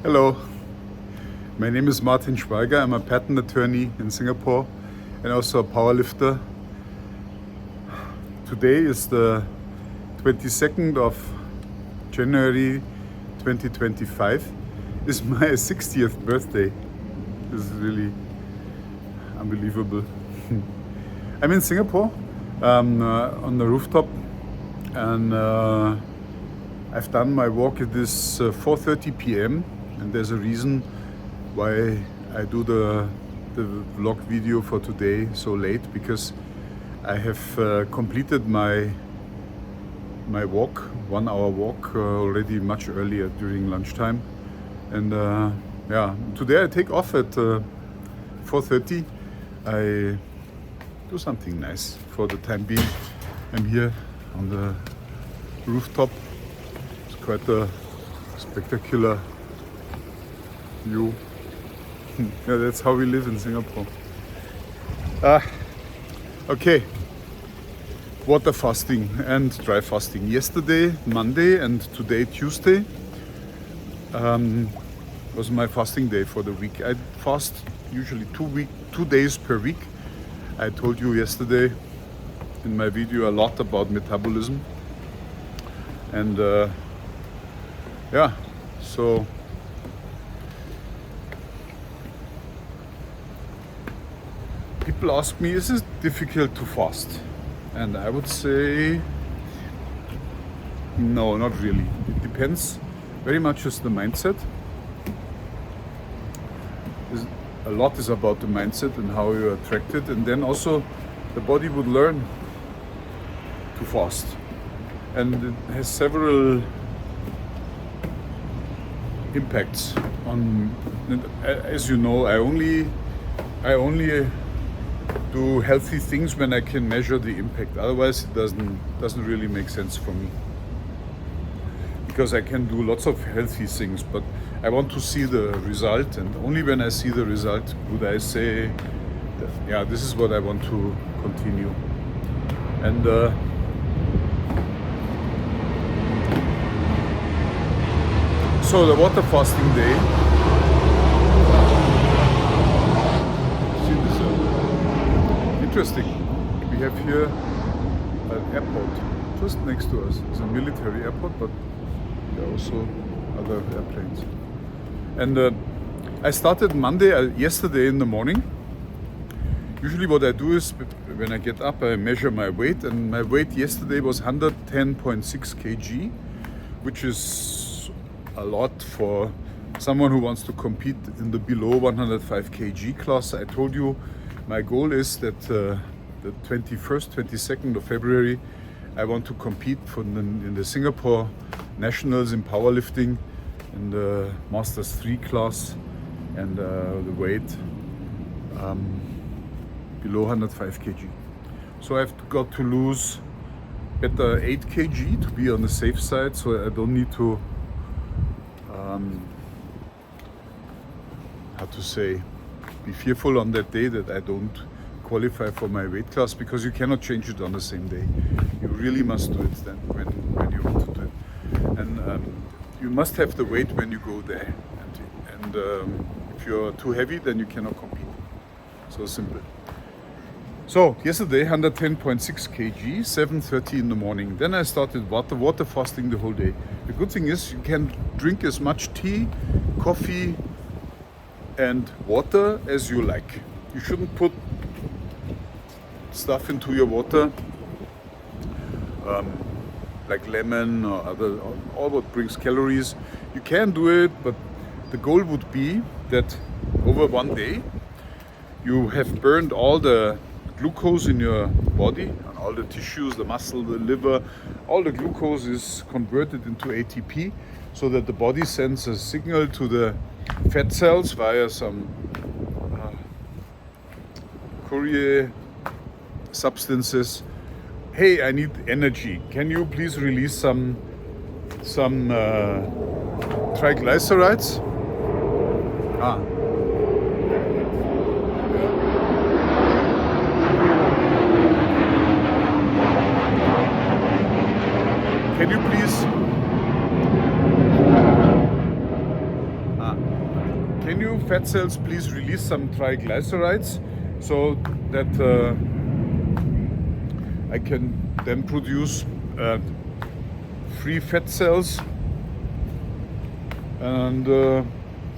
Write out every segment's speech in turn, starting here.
Hello, my name is Martin Schweiger. I'm a patent attorney in Singapore and also a powerlifter. Today is the 22nd of January 2025. It's my 60th birthday. This is really unbelievable. I'm in Singapore on the rooftop, and I've done my walk. It is 4:30 p.m. and there's a reason why I do the vlog video for today so late, because I have completed my walk, 1 hour walk, already much earlier during lunchtime. And yeah, today I take off at 4:30. I do something nice for the time being. I'm here on the rooftop. It's quite a spectacular view. Yeah, that's how we live in Singapore. Okay, water fasting and dry fasting. Yesterday, Monday, and today, Tuesday, was my fasting day for the week. I fast usually 2 days per week. I told you yesterday in my video a lot about metabolism, and yeah, so people ask me, is it difficult to fast? And I would say no, not really. It depends very much on the mindset. A lot is about the mindset and how you attract it, and then also the body would learn to fast, and it has several impacts on. As you know, I only do healthy things when I can measure the impact. Otherwise, it doesn't really make sense for me, because I can do lots of healthy things, but I want to see the result, and only when I see the result would I say that, yeah, this is what I want to continue. And so the water fasting day, see this interesting. We have here an airport just next to us. It's a military airport, but there are also other airplanes. And I started yesterday in the morning. Usually what I do is, when I get up, I measure my weight, and my weight yesterday was 110.6 kg, which is a lot for someone who wants to compete in the below 105 kg class. I told you my goal is that the 21st, 22nd of February, I want to compete in the Singapore Nationals in powerlifting, in the Masters 3 class, and the weight below 105 kg. So I've got to lose better 8 kg to be on the safe side, so I don't need to, be fearful on that day that I don't qualify for my weight class, because you cannot change it on the same day. You really must do it then when you want to do it. And you must have the weight when you go there, and if you're too heavy, then you cannot compete. So simple. So yesterday, 110.6 kg, 7:30 in the morning. Then I started water fasting the whole day. The good thing is you can drink as much tea, coffee, and water as you like. You shouldn't put stuff into your water, like lemon or all what brings calories. You can do it, but the goal would be that over 1 day you have burned all the glucose in your body, and all the tissues, the muscle, the liver. All the glucose is converted into ATP, so that the body sends a signal to the fat cells via some courier substances. Hey, I need energy. Can you please release some triglycerides? Can you please? fat cells please release some triglycerides so that I can then produce free fat cells, and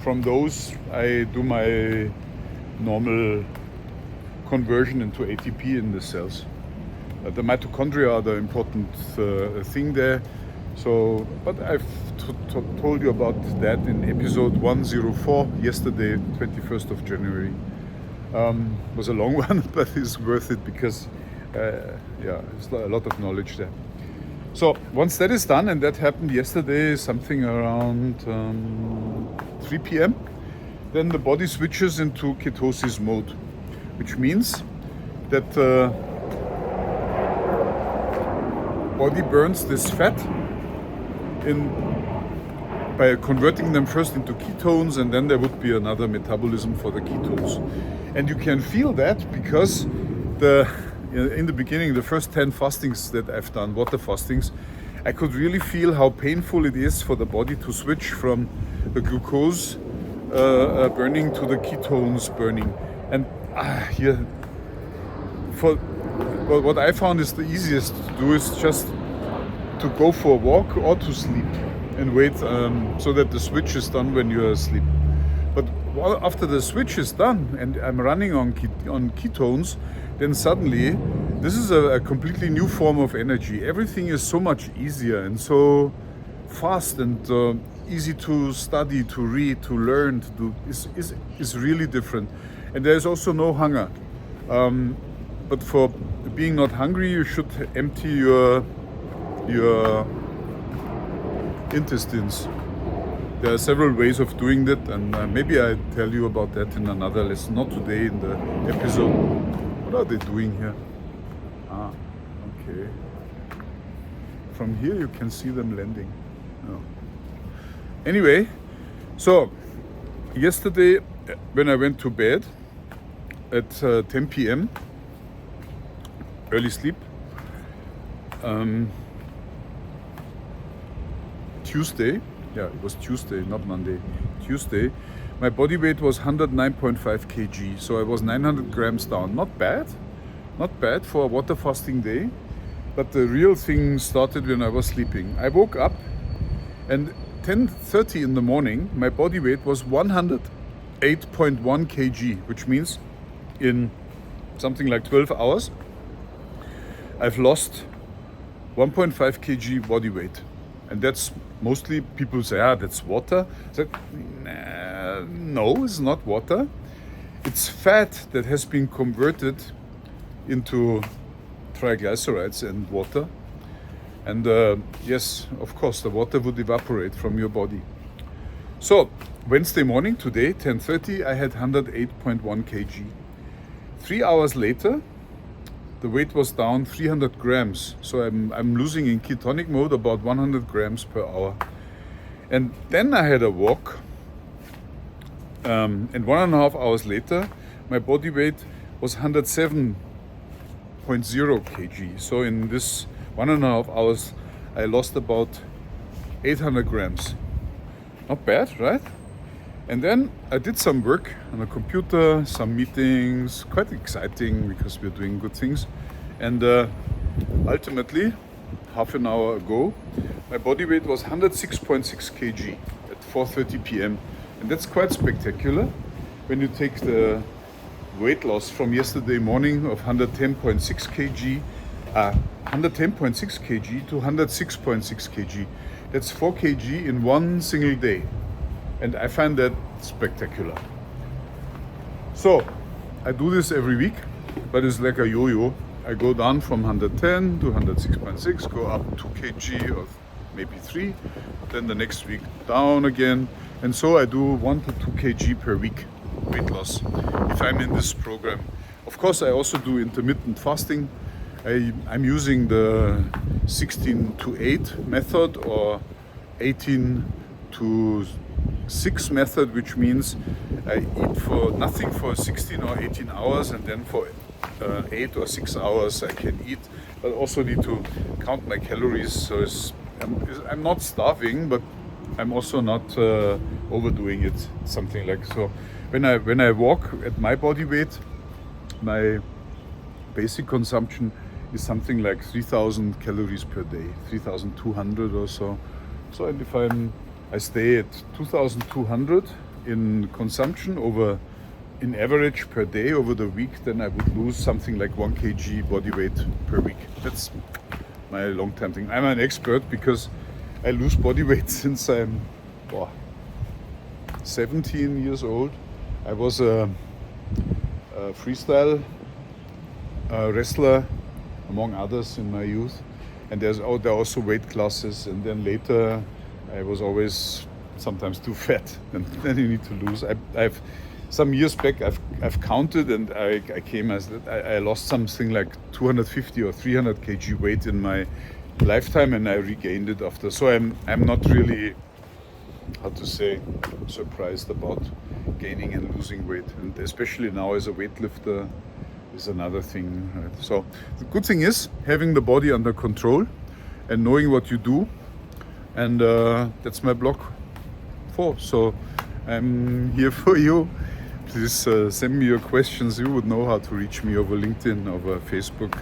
from those I do my normal conversion into ATP in the cells. The mitochondria are the important thing there. So, but I've told you about that in episode 104 yesterday, 21st of January. It was a long one, but it's worth it because yeah, there's a lot of knowledge there. So once that is done, and that happened yesterday, something around 3 p.m., then the body switches into ketosis mode, which means that body burns this fat by converting them first into ketones, and then there would be another metabolism for the ketones. And you can feel that because in the beginning, the first 10 fastings that I've done, water fastings, I could really feel how painful it is for the body to switch from the glucose burning to the ketones burning. And here, what I found is the easiest to do is just to go for a walk or to sleep and wait so that the switch is done when you're asleep. But after the switch is done and I'm running on ketones, then suddenly this is a completely new form of energy. Everything is so much easier and so fast and easy to study, to read, to learn, to do. Is really different. And there's also no hunger. But for being not hungry, you should empty your intestines. There are several ways of doing that, and maybe I tell you about that in another lesson, not today in the episode. What are they doing here? Okay. From here you can see them landing. Oh. Anyway, so yesterday when I went to bed at 10 p.m., early sleep, Tuesday, yeah, it was Tuesday, not Monday, Tuesday, my body weight was 109.5 kg, so I was 900 grams down. Not bad for a water fasting day, but the real thing started when I was sleeping. I woke up and 10:30 in the morning, my body weight was 108.1 kg, which means in something like 12 hours, I've lost 1.5 kg body weight. And that's mostly people say, that's water. So, no, it's not water. It's fat that has been converted into triglycerides and water. And yes, of course, the water would evaporate from your body. So Wednesday morning, today, 10:30, I had 108.1 kg. 3 hours later, the weight was down 300 grams. So I'm losing in ketonic mode about 100 grams per hour. And then I had a walk. And 1.5 hours later, my body weight was 107.0 kg. So in this 1.5 hours, I lost about 800 grams. Not bad, right? And then I did some work on the computer, some meetings, quite exciting because we're doing good things. And ultimately, half an hour ago, my body weight was 106.6 kg at 4:30 p.m. And that's quite spectacular when you take the weight loss from yesterday morning of 110.6 kg, 110.6 kg to 106.6 kg. That's 4 kg in one single day. And I find that spectacular. So I do this every week, but it's like a yo-yo. I go down from 110 to 106.6, go up 2 kg or maybe 3, then the next week down again. And so I do 1 to 2 kg per week weight loss if I'm in this program. Of course, I also do intermittent fasting. I'm using the 16 to 8 method or 18 to 6 method, which means I eat for nothing for 16 or 18 hours, and then for 8 or 6 hours I can eat, but also need to count my calories. So I'm not starving, but I'm also not overdoing it. Something like so. When I walk at my body weight, my basic consumption is something like 3,000 calories per day, 3,200 or so. So, and if I stay at 2,200 in consumption in average per day over the week, then I would lose something like 1 kg body weight per week. That's my long-term thing. I'm an expert because I lose body weight since I'm 17 years old. I was a freestyle wrestler, among others, in my youth. And there are also weight classes. And then later, I was always sometimes too fat, and then you need to lose. I've some years back, I've counted, and I lost something like 250 or 300 kg weight in my lifetime, and I regained it after. So I'm not really, how to say, surprised about gaining and losing weight, and especially now as a weightlifter is another thing. Right? So the good thing is having the body under control and knowing what you do, and that's my blog 4. So I'm here for you. Please send me your questions. You would know how to reach me over LinkedIn, over Facebook.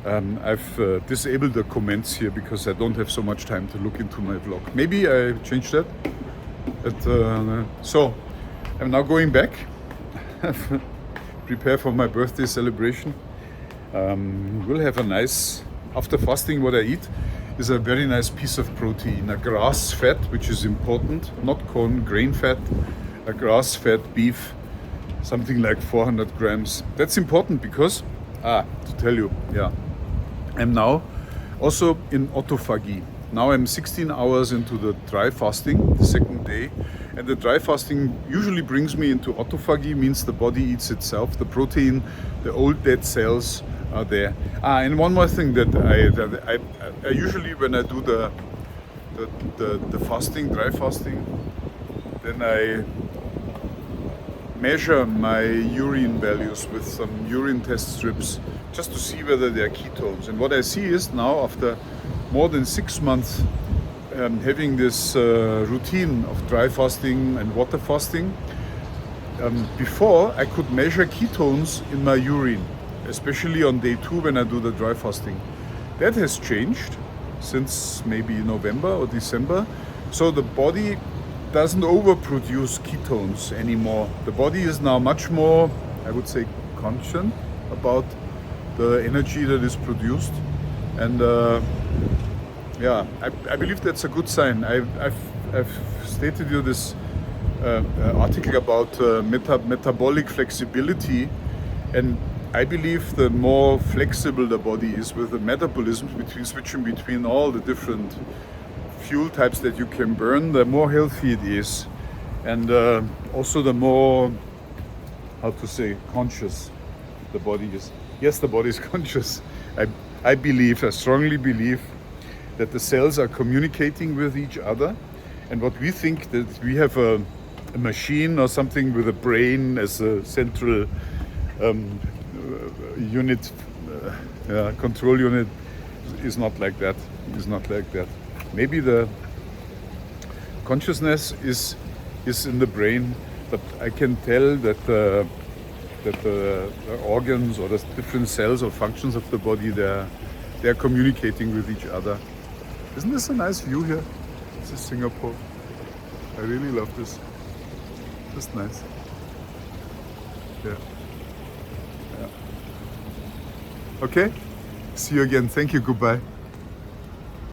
I've disabled the comments here because I don't have so much time to look into my vlog. Maybe I changed that. But, so I'm now going back. Prepare for my birthday celebration. We'll have a nice, after fasting, what I eat is a very nice piece of protein, a grass fat, which is important, not corn, grain fat, a grass fat beef, something like 400 grams. That's important because, to tell you, I'm now also in autophagy. Now I'm 16 hours into the dry fasting, the second day. And the dry fasting usually brings me into autophagy, means the body eats itself. The protein, the old dead cells are there. And one more thing that I usually, when I do the fasting, dry fasting, then I measure my urine values with some urine test strips just to see whether they are ketones. And what I see is now, after more than 6 months having this routine of dry fasting and water fasting, before I could measure ketones in my urine, especially on day 2 when I do the dry fasting. That has changed since maybe November or December. So the body doesn't overproduce ketones anymore. The body is now much more, I would say, conscious about the energy that is produced. And I believe that's a good sign. I've stated you this article about metabolic flexibility, and I believe the more flexible the body is with the metabolism, switching between all the different fuel types that you can burn, the more healthy it is, and also the more, how to say, conscious the body is. Yes, the body is conscious. I strongly believe that the cells are communicating with each other, and what we think that we have a machine or something with a brain as a central unit, control unit, is not like that. Is not like that. Maybe the consciousness is in the brain, but I can tell that the organs or the different cells or functions of the body, they're communicating with each other. Isn't this a nice view here? This is Singapore. I really love this. Just nice. Yeah. Okay. See you again. Thank you. Goodbye.